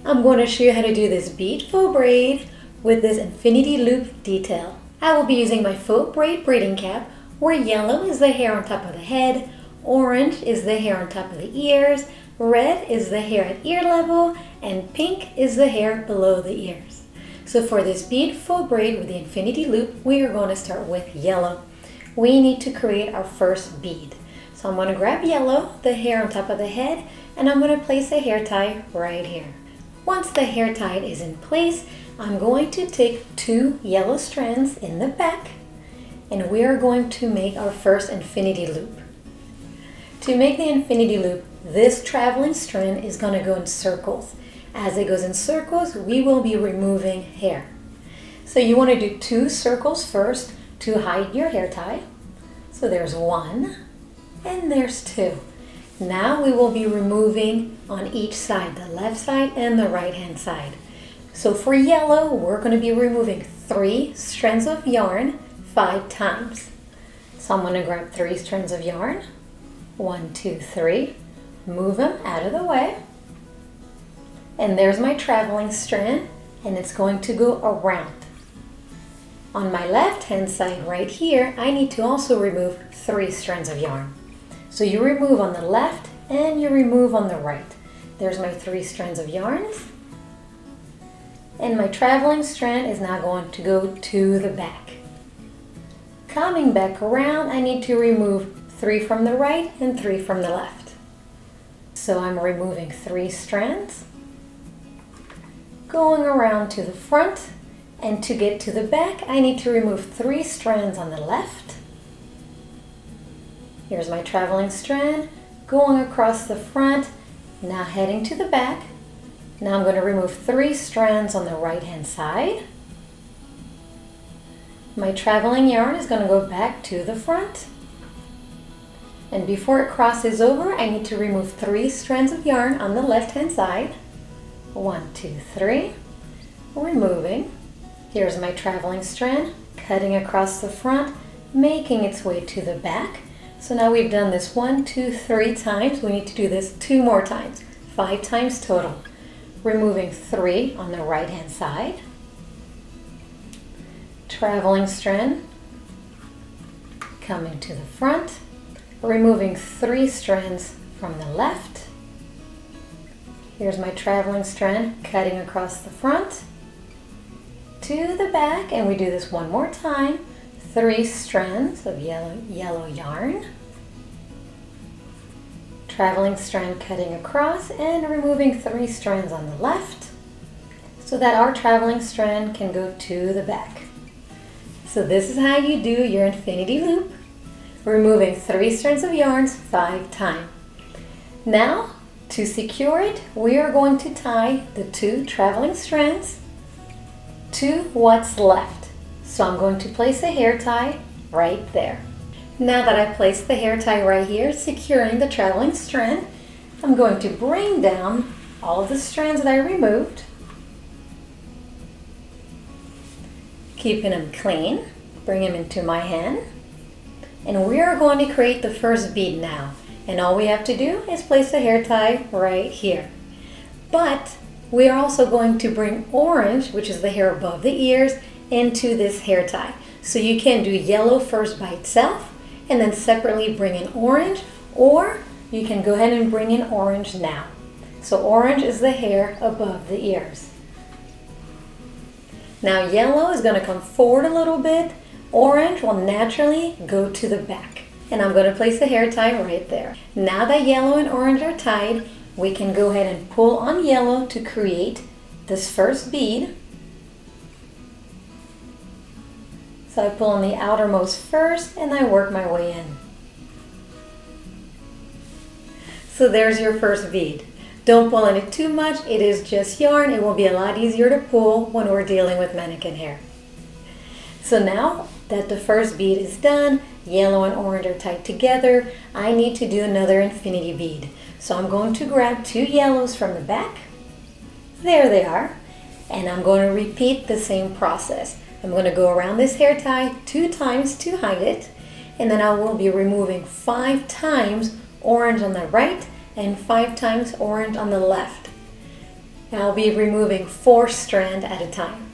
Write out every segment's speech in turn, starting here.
I'm going to show you how to do this bead faux braid with this infinity loop detail. I will be using my faux braid braiding cap, where yellow is the hair on top of the head, orange is the hair on top of the ears, red is the hair at ear level, and pink is the hair below the ears. So for this bead faux braid with the infinity loop, we are going to start with yellow. We need to create our first bead. So I'm going to grab yellow, the hair on top of the head, and I'm going to place a hair tie right here. Once the hair tie is in place, I'm going to take 2 yellow strands in the back, and we are going to make our first infinity loop. To make the infinity loop, this traveling strand is going to go in circles. As it goes in circles, we will be removing hair. So you want to do 2 circles first to hide your hair tie. So there's 1 and there's 2. Now we will be removing on each side, the left side and the right hand side. So for yellow, we're going to be removing 3 strands of yarn 5 times. So I'm going to grab 3 strands of yarn. 1, 2, 3. Move them out of the way. And there's my traveling strand, and it's going to go around. On my left hand side right here, I need to also remove 3 strands of yarn. So you remove on the left and you remove on the right. There's my 3 strands of yarns. And my traveling strand is now going to go to the back. Coming back around, I need to remove 3 from the right and 3 from the left. So I'm removing 3 strands, going around to the front, and to get to the back, I need to remove 3 strands on the left. Here's my traveling strand, going across the front, now heading to the back. Now I'm going to remove 3 strands on the right hand side. My traveling yarn is going to go back to the front. And before it crosses over, I need to remove 3 strands of yarn on the left hand side. 1, 2, 3. Removing. Here's my traveling strand, cutting across the front, making its way to the back. So now we've done this 1, 2, 3 times. We need to do this 2 more times, 5 times total. Removing 3 on the right hand side. Traveling strand, coming to the front. Removing 3 strands from the left. Here's my traveling strand, cutting across the front to the back, and we do this 1 more time. 3 strands of yellow yarn. Traveling strand cutting across and removing 3 strands on the left so that our traveling strand can go to the back. So this is how you do your infinity loop, removing 3 strands of yarns 5 times. Now, to secure it, we are going to tie the 2 traveling strands to what's left. So I'm going to place a hair tie right there. Now that I've placed the hair tie right here, securing the traveling strand, I'm going to bring down all of the strands that I removed, keeping them clean, bring them into my hand, and we are going to create the first bead now. And all we have to do is place the hair tie right here. But we are also going to bring orange, which is the hair above the ears, into this hair tie. So you can do yellow first by itself and then separately bring in orange, or you can go ahead and bring in orange now. So orange is the hair above the ears. Now yellow is going to come forward a little bit. Orange will naturally go to the back. And I'm going to place the hair tie right there. Now that yellow and orange are tied, we can go ahead and pull on yellow to create this first bead. So I pull on the outermost first and I work my way in. So there's your first bead. Don't pull on it too much, it is just yarn. It will be a lot easier to pull when we're dealing with mannequin hair. So now that the first bead is done, yellow and orange are tied together, I need to do another infinity bead. So I'm going to grab 2 yellows from the back. There they are. And I'm going to repeat the same process. I'm going to go around this hair tie 2 times to hide it, and then I will be removing 5 times orange on the right and 5 times orange on the left. I'll be removing 4 strands at a time.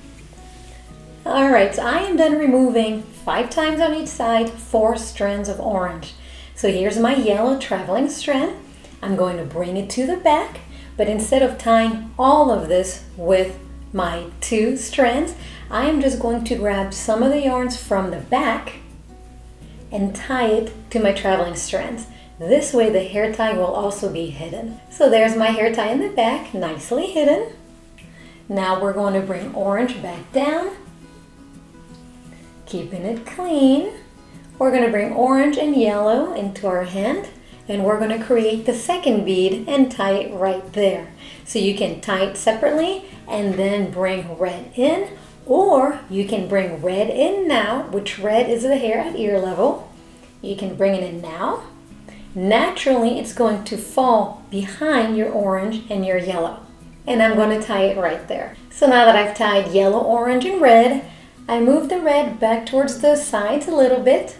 Alright, so I am done removing 5 times on each side, 4 strands of orange. So here's my yellow traveling strand. I'm going to bring it to the back, but instead of tying all of this with my 2 strands, I am just going to grab some of the yarns from the back and tie it to my traveling strands. This way the hair tie will also be hidden. So there's my hair tie in the back, nicely hidden. Now we're going to bring orange back down, keeping it clean. We're going to bring orange and yellow into our hand, and we're going to create the second bead and tie it right there. So you can tie it separately and then bring red in, or you can bring red in now, which red is the hair at ear level. You can bring it in now. Naturally, it's going to fall behind your orange and your yellow. And I'm going to tie it right there. So now that I've tied yellow, orange, and red, I move the red back towards the sides a little bit.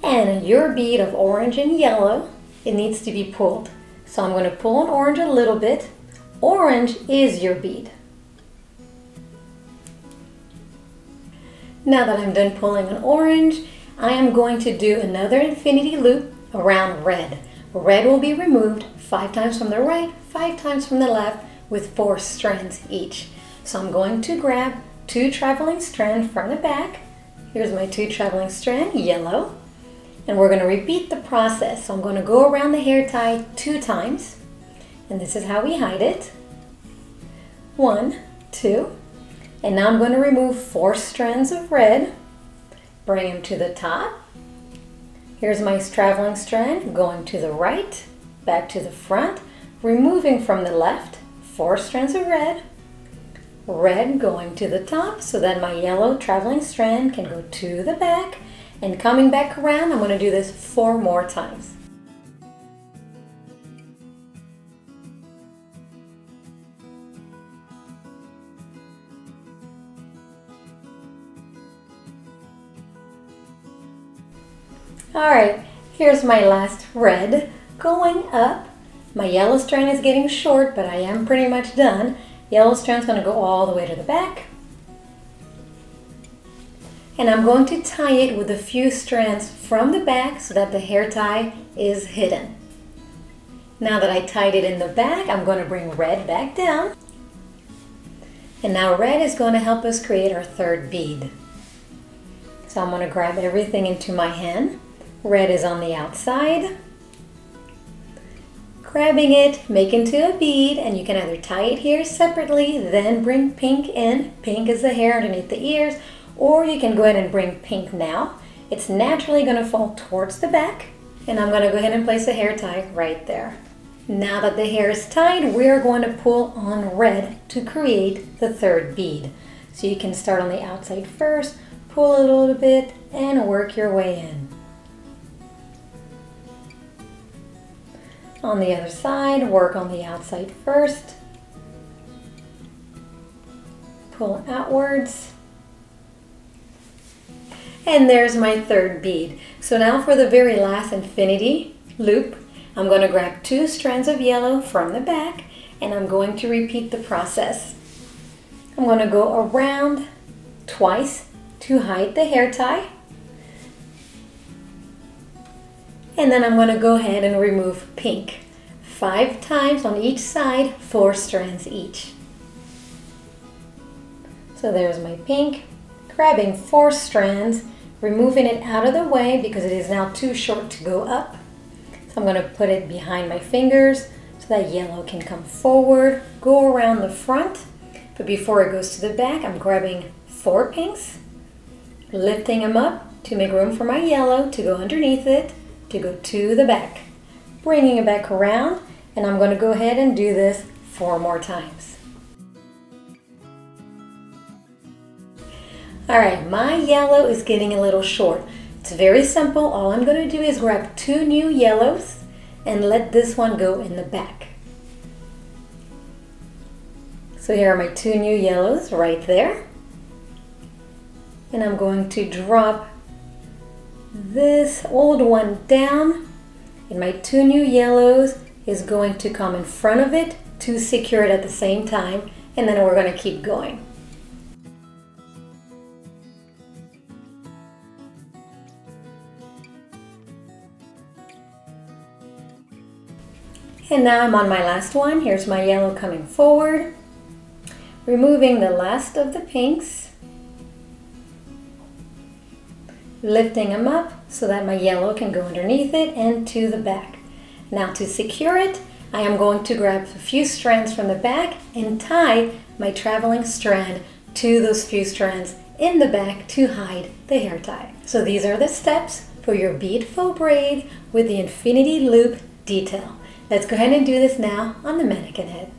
And your bead of orange and yellow, it needs to be pulled. So I'm going to pull on orange a little bit. Orange is your bead. Now that I'm done pulling on orange, I am going to do another infinity loop around red. Red will be removed 5 times from the right, 5 times from the left with 4 strands each. So I'm going to grab 2 traveling strands from the back. Here's my 2 traveling strands, yellow. And we're going to repeat the process. So I'm going to go around the hair tie 2 times. And this is how we hide it. 1, 2. And now I'm going to remove 4 strands of red. Bring them to the top. Here's my traveling strand going to the right, back to the front, removing from the left 4 strands of red, red going to the top so that my yellow traveling strand can go to the back, and coming back around, I'm going to do this 4 more times. Alright, here's my last red going up. My yellow strand is getting short, but I am pretty much done. Yellow strand's going to go all the way to the back. And I'm going to tie it with a few strands from the back so that the hair tie is hidden. Now that I tied it in the back, I'm going to bring red back down. And now red is going to help us create our 3rd bead. So I'm going to grab everything into my hand. Red is on the outside. Grabbing it, make into a bead, and you can either tie it here separately, then bring pink in. Pink is the hair underneath the ears, or you can go ahead and bring pink now. It's naturally going to fall towards the back, and I'm going to go ahead and place the hair tie right there. Now that the hair is tied, we're going to pull on red to create the 3rd bead. So you can start on the outside first, pull a little bit, and work your way in. On the other side, work on the outside first. Pull outwards. And there's my 3rd bead. So now for the very last infinity loop, I'm going to grab 2 strands of yellow from the back, and I'm going to repeat the process. I'm going to go around twice to hide the hair tie. And then I'm going to go ahead and remove pink. 5 times on each side, 4 strands each. So there's my pink. Grabbing 4 strands, removing it out of the way because it is now too short to go up. So I'm going to put it behind my fingers so that yellow can come forward, go around the front. But before it goes to the back, I'm grabbing 4 pinks, lifting them up to make room for my yellow to go underneath it, to go to the back, bringing it back around, and I'm going to go ahead and do this 4 more times. Alright, my yellow is getting a little short. It's very simple. All I'm going to do is grab 2 new yellows and let this one go in the back. So here are my 2 new yellows right there. And I'm going to drop this old one down, and my 2 new yellows is going to come in front of it to secure it at the same time, and then we're going to keep going. And now I'm on my last one. Here's my yellow coming forward, removing the last of the pinks, lifting them up so that my yellow can go underneath it and to the back. Now to secure it, I am going to grab a few strands from the back and tie my traveling strand to those few strands in the back to hide the hair tie. So these are the steps for your bead faux braid with the infinity loop detail. Let's go ahead and do this now on the mannequin head.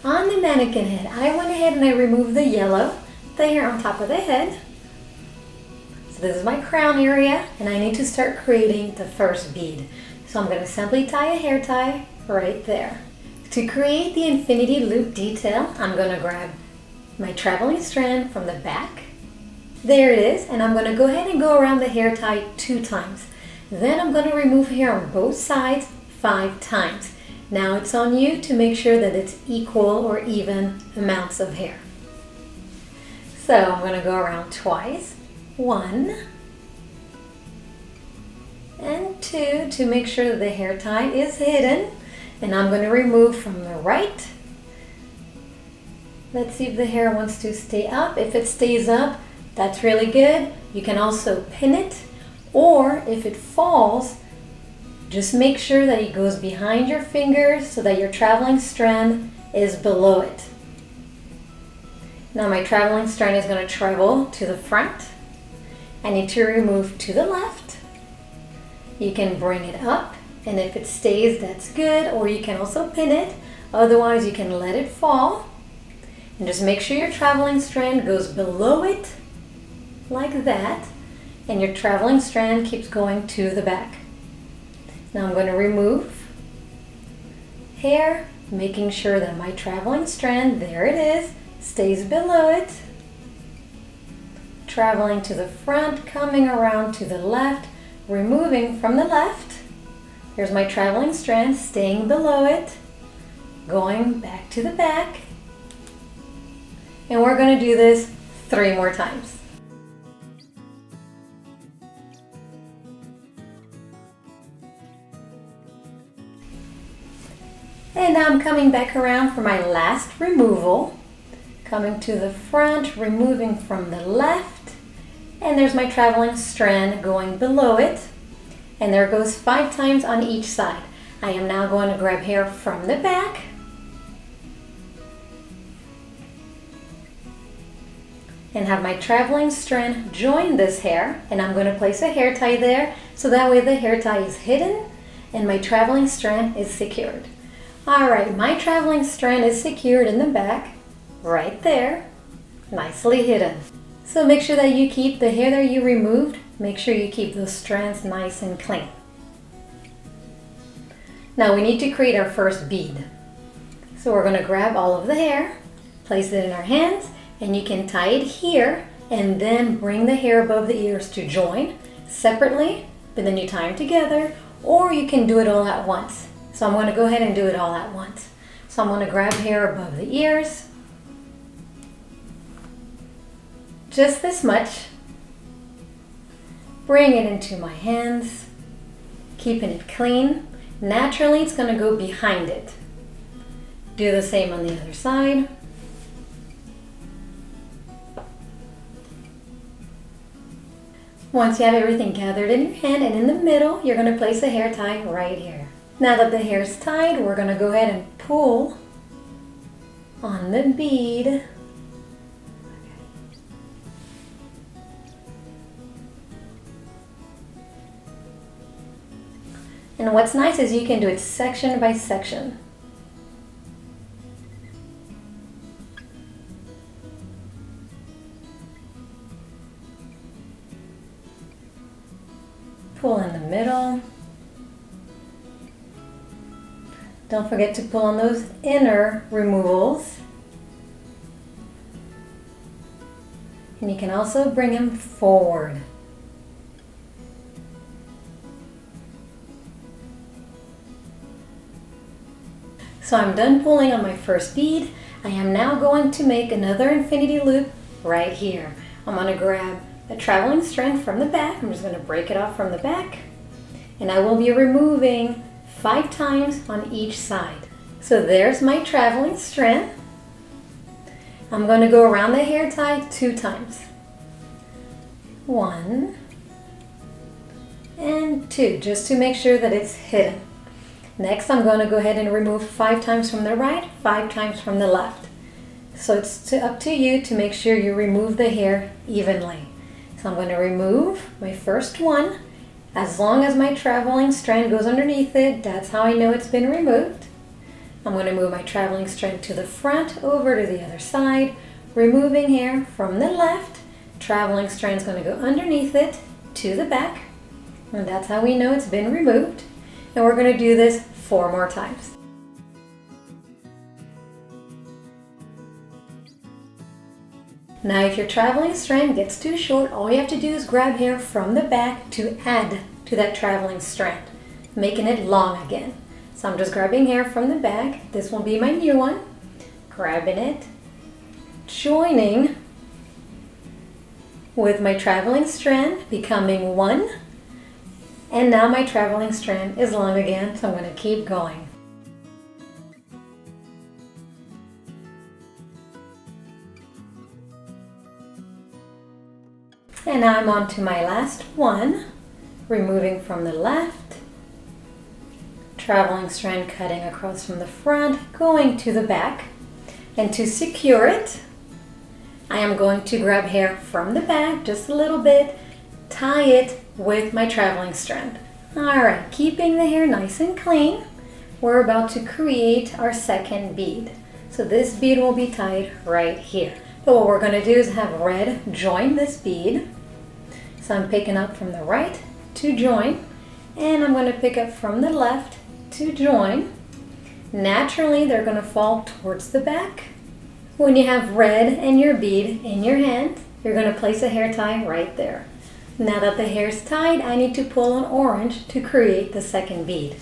On the mannequin head, I went ahead and I removed the yellow, the hair on top of the head. So this is my crown area, and I need to start creating the first bead. So I'm going to simply tie a hair tie right there. To create the infinity loop detail, I'm going to grab my traveling strand from the back. There it is, and I'm going to go ahead and go around the hair tie 2 times. Then I'm going to remove hair on both sides 5 times. Now it's on you to make sure that it's equal or even amounts of hair. So I'm going to go around twice. 1 and 2 to make sure that the hair tie is hidden. And I'm going to remove from the right. Let's see if the hair wants to stay up. If it stays up, that's really good. You can also pin it, or if it falls, just make sure that it goes behind your fingers so that your traveling strand is below it. Now my traveling strand is going to travel to the front. I need to remove to the left. You can bring it up, and if it stays, that's good, or you can also pin it. Otherwise, you can let it fall. And just make sure your traveling strand goes below it, like that, and your traveling strand keeps going to the back. Now I'm going to remove hair, making sure that my traveling strand, there it is, stays below it. Traveling to the front, coming around to the left, removing from the left. Here's my traveling strand, staying below it, going back to the back. And we're going to do this 3 more times. And now I'm coming back around for my last removal. Coming to the front, removing from the left. And there's my traveling strand going below it. And there goes 5 times on each side. I am now going to grab hair from the back. And have my traveling strand join this hair. And I'm going to place a hair tie there, so that way the hair tie is hidden and my traveling strand is secured. Alright, my traveling strand is secured in the back, right there, nicely hidden. So make sure that you keep the hair that you removed, make sure you keep those strands nice and clean. Now we need to create our first bead. So we're going to grab all of the hair, place it in our hands, and you can tie it here and then bring the hair above the ears to join separately, but then you tie them together, or you can do it all at once. So I'm going to go ahead and do it all at once. So I'm going to grab hair above the ears, just this much, bring it into my hands, keeping it clean. Naturally, it's going to go behind it. Do the same on the other side. Once you have everything gathered in your hand and in the middle, you're going to place a hair tie right here. Now that the hair is tied, we're going to go ahead and pull on the bead. And what's nice is you can do it section by section. Pull in the middle. Don't forget to pull on those inner removals. And you can also bring them forward. So I'm done pulling on my first bead. I am now going to make another infinity loop right here. I'm going to grab the traveling strand from the back. I'm just going to break it off from the back. And I will be removing 5 times on each side. So there's my traveling strand. I'm going to go around the hair tie 2 times. 1 and 2, just to make sure that it's hidden. Next, I'm going to go ahead and remove 5 times from the right, 5 times from the left. So it's up to you to make sure you remove the hair evenly. So I'm going to remove my first one. As long as my traveling strand goes underneath it, that's how I know it's been removed. I'm going to move my traveling strand to the front, over to the other side, removing hair from the left. Traveling strand is going to go underneath it to the back. And that's how we know it's been removed. And we're going to do this 4 more times. Now if your traveling strand gets too short, all you have to do is grab hair from the back to add to that traveling strand, making it long again. So I'm just grabbing hair from the back. This will be my new one. Grabbing it, joining with my traveling strand, becoming 1. And now my traveling strand is long again, so I'm going to keep going. And now I'm on to my last one, removing from the left, traveling strand cutting across from the front, going to the back. And to secure it, I am going to grab hair from the back just a little bit, tie it with my traveling strand. Alright, keeping the hair nice and clean, we're about to create our second bead. So this bead will be tied right here. But what we're going to do is have red join this bead. So I'm picking up from the right to join, and I'm going to pick up from the left to join. Naturally, they're going to fall towards the back. When you have red and your bead in your hand, you're going to place a hair tie right there. Now that the hair is tied, I need to pull on orange to create the second bead.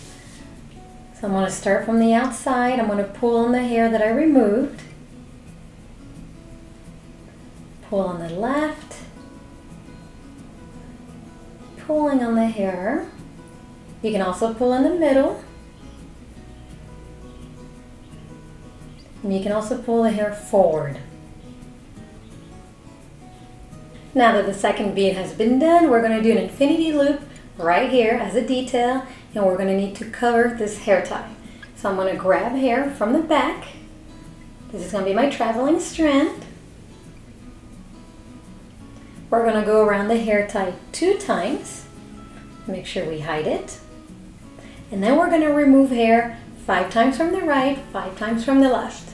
So I'm going to start from the outside. I'm going to pull on the hair that I removed. Pull on the left. Pulling on the hair. You can also pull in the middle. And you can also pull the hair forward. Now that the second bead has been done, we're going to do an infinity loop right here as a detail, and we're going to need to cover this hair tie. So I'm going to grab hair from the back. This is going to be my traveling strand. We're going to go around the hair tie 2 times. Make sure we hide it. And then we're going to remove hair 5 times from the right, 5 times from the left.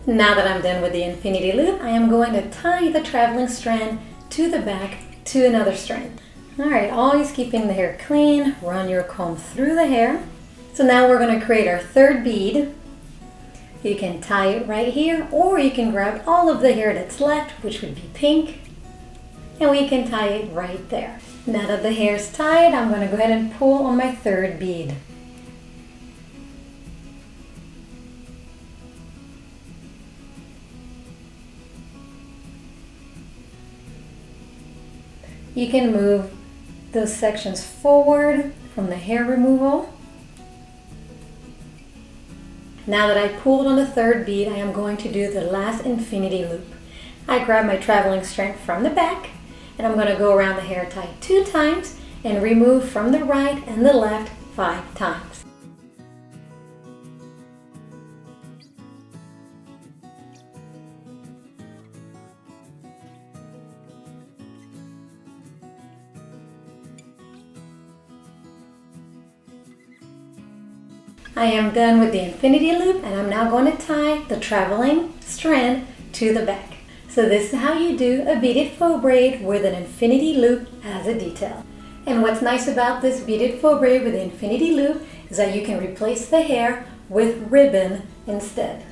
Now that I'm done with the infinity loop, I am going to tie the traveling strand to the back to another strand. Alright, always keeping the hair clean, run your comb through the hair. So now we're going to create our third bead. You can tie it right here, or you can grab all of the hair that's left, which would be pink, and we can tie it right there. Now that the hair is tied, I'm going to go ahead and pull on my third bead. You can move those sections forward from the hair removal. Now that I pulled on the third bead, I am going to do the last infinity loop. I grab my traveling strand from the back, and I'm going to go around the hair tie 2 times and remove from the right and the left 5 times. I am done with the infinity loop, and I'm now going to tie the traveling strand to the back. So this is how you do a beaded faux braid with an infinity loop as a detail. And what's nice about this beaded faux braid with the infinity loop is that you can replace the hair with ribbon instead.